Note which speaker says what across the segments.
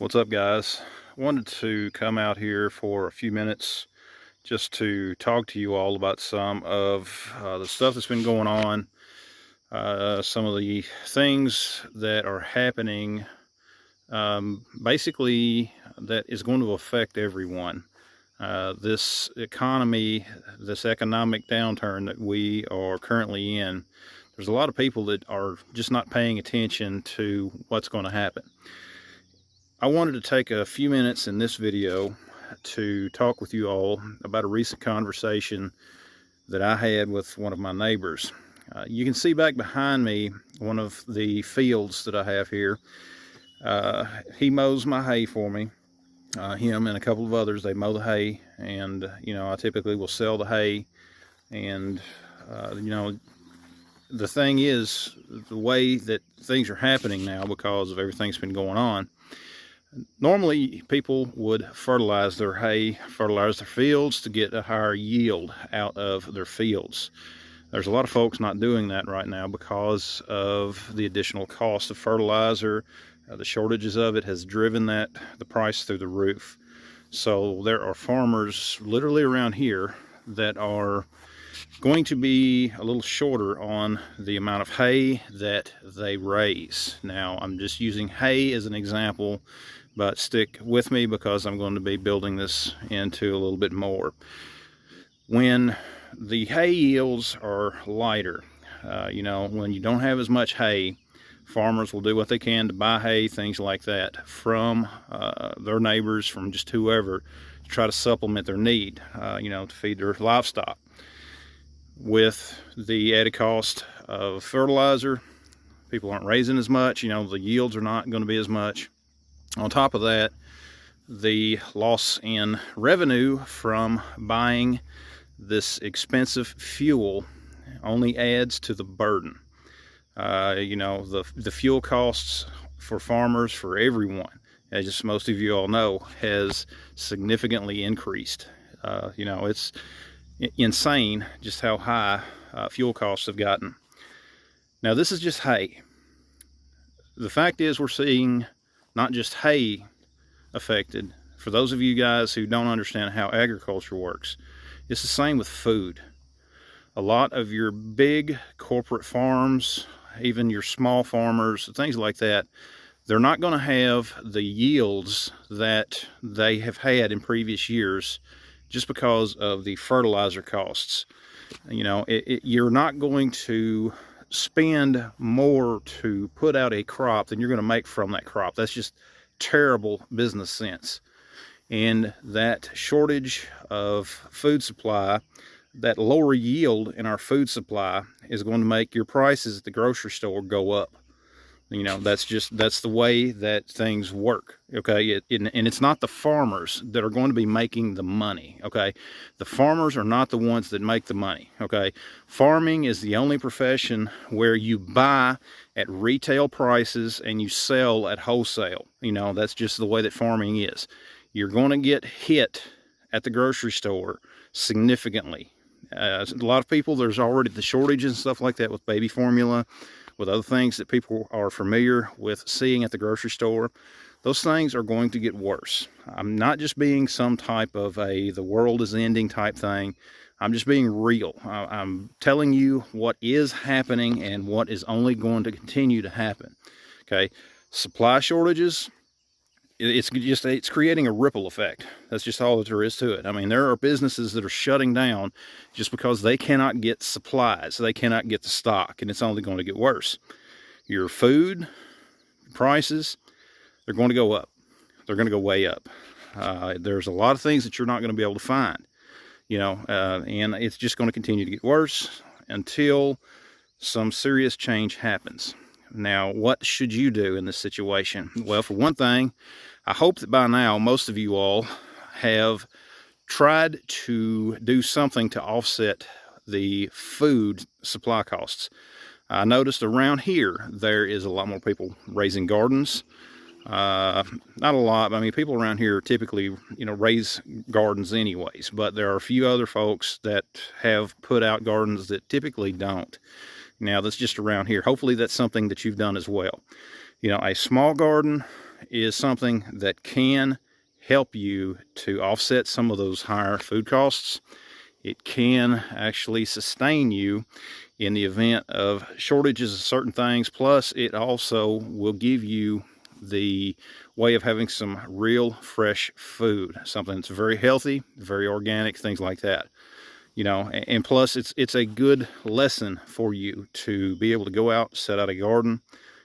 Speaker 1: What's up, guys? Wanted to come out here for a few minutes just to talk to you all about some of the stuff that's been going on, some of the things that are happening, basically that is going to affect everyone. This economy, this economic downturn that we are currently in, there's a lot of people that are just not paying attention to what's going to happen. I wanted to take a few minutes in this video to talk with you all about a recent conversation that I had with one of my neighbors. You can see back behind me one of the fields that I have here. He mows my hay for me. Him and a couple of others, they mow the hay, and I typically will sell the hay. And the thing is, the way that things are happening now because of everything that's been going on, normally people would fertilize their hay, fertilize their fields to get a higher yield out of their fields. There's a lot of folks not doing that right now because of the additional cost of fertilizer. The shortages of it has driven the price through the roof. So there are farmers literally around here that are going to be a little shorter on the amount of hay that they raise. Now, I'm just using hay as an example, but stick with me because I'm going to be building this into a little bit more. When the hay yields are lighter, when you don't have as much hay, farmers will do what they can to buy hay, things like that, from their neighbors, from just whoever, to try to supplement their need, to feed their livestock. With the added cost of fertilizer, people aren't raising as much, the yields are not going to be as much. On top of that, the loss in revenue from buying this expensive fuel only adds to the burden. The fuel costs for farmers, for everyone, as just most of you all know, has significantly increased. It's insane just how high fuel costs have gotten. Now, this is just hay. The fact is, we're seeing not just hay affected. For those of you guys who don't understand how agriculture works, it's the same with food. A lot of your big corporate farms, even your small farmers, things like that, they're not going to have the yields that they have had in previous years just because of the fertilizer costs. You're not going to spend more to put out a crop than you're going to make from that crop. That's just terrible business sense. And that shortage of food supply, that lower yield in our food supply, is going to make your prices at the grocery store go up. That's the way that things work, okay? And it's not the farmers that are going to be making the money, okay? The farmers are not the ones that make the money, okay? Farming is the only profession where you buy at retail prices and you sell at wholesale. That's just the way that farming is. You're going to get hit at the grocery store significantly. A lot of people, there's already the shortage and stuff like that with baby formula, with other things that people are familiar with seeing at the grocery store. Those things are going to get worse. I'm not just being some type of the world is ending type thing. I'm just being real. I'm telling you what is happening and what is only going to continue to happen. Okay, supply shortages, it's creating a ripple effect. That's just all that there is to it. I mean, there are businesses that are shutting down just because they cannot get supplies. They cannot get the stock, and it's only going to get worse. Your food prices, they're going to go up. They're going to go way up. There's a lot of things that you're not going to be able to find, and it's just going to continue to get worse until some serious change happens. Now, what should you do in this situation? Well, for one thing, I hope that by now most of you all have tried to do something to offset the food supply costs. I noticed around here there is a lot more people raising gardens. Not a lot. I mean, people around here typically, raise gardens anyways, but there are a few other folks that have put out gardens that typically don't. Now, that's just around here. Hopefully that's something that you've done as well. A small garden is something that can help you to offset some of those higher food costs. It can actually sustain you in the event of shortages of certain things. Plus, it also will give you the way of having some real fresh food, something that's very healthy, very organic, things like that. You know, and plus it's a good lesson for you to be able to go out, set out a garden,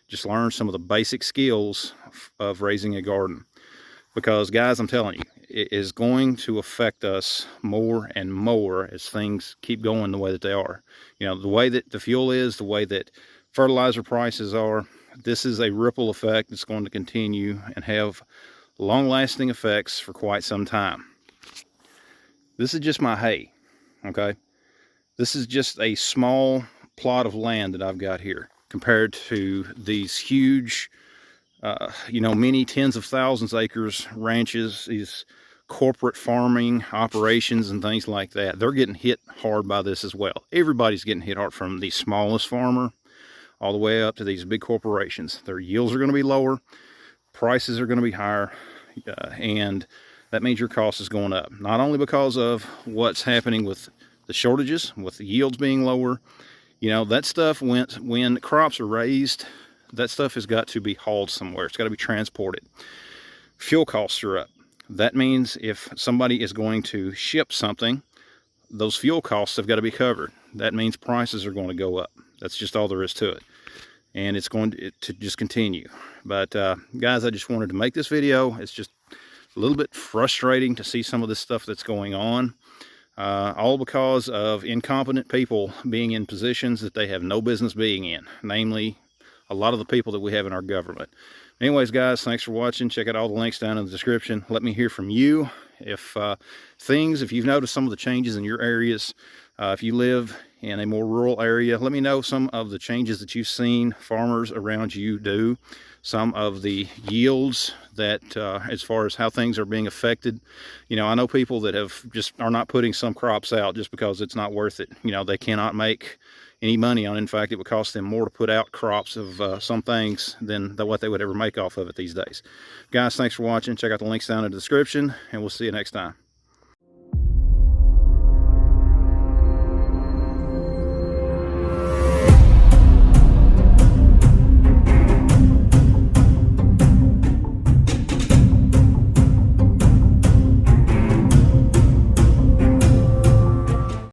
Speaker 1: just learn some of the basic skills of raising a garden. Because guys, I'm telling you, it is going to affect us more and more as things keep going the way that they are. You know, the way that the fuel is, the way that fertilizer prices are, this is a ripple effect that's going to continue and have long-lasting effects for quite some time. This is just my hay, okay? This is just a small plot of land that I've got here compared to these huge, you know, many tens of thousands acres ranches, these corporate farming operations and things like that. They're getting hit hard by this as well. Everybody's getting hit hard, from the smallest farmer all the way up to these big corporations. Their yields are going to be lower, prices are going to be higher, and that means your cost is going up. Not only because of what's happening with the shortages, with the yields being lower, you know, that stuff when crops are raised, that stuff has got to be hauled somewhere. It's got to be transported. Fuel costs are up. That means if somebody is going to ship something, those fuel costs have got to be covered. That means prices are going to go up. That's just all there is to it. And it's going to just continue. But guys, I just wanted to make this video. It's just a little bit frustrating to see some of this stuff that's going on. All because of incompetent people being in positions that they have no business being in. Namely, a lot of the people that we have in our government. Anyways, guys, thanks for watching. Check out all the links down in the description. Let me hear from you. If you've noticed some of the changes in your areas, if you live in a more rural area, let me know some of the changes that you've seen farmers around you do, some of the yields that, as far as how things are being affected. You know, I know people that are not putting some crops out just because it's not worth it. You know, they cannot make any money on it. In fact, it would cost them more to put out crops of some things than what they would ever make off of it these days. Guys, thanks for watching. Check out the links down in the description, and we'll see you next time.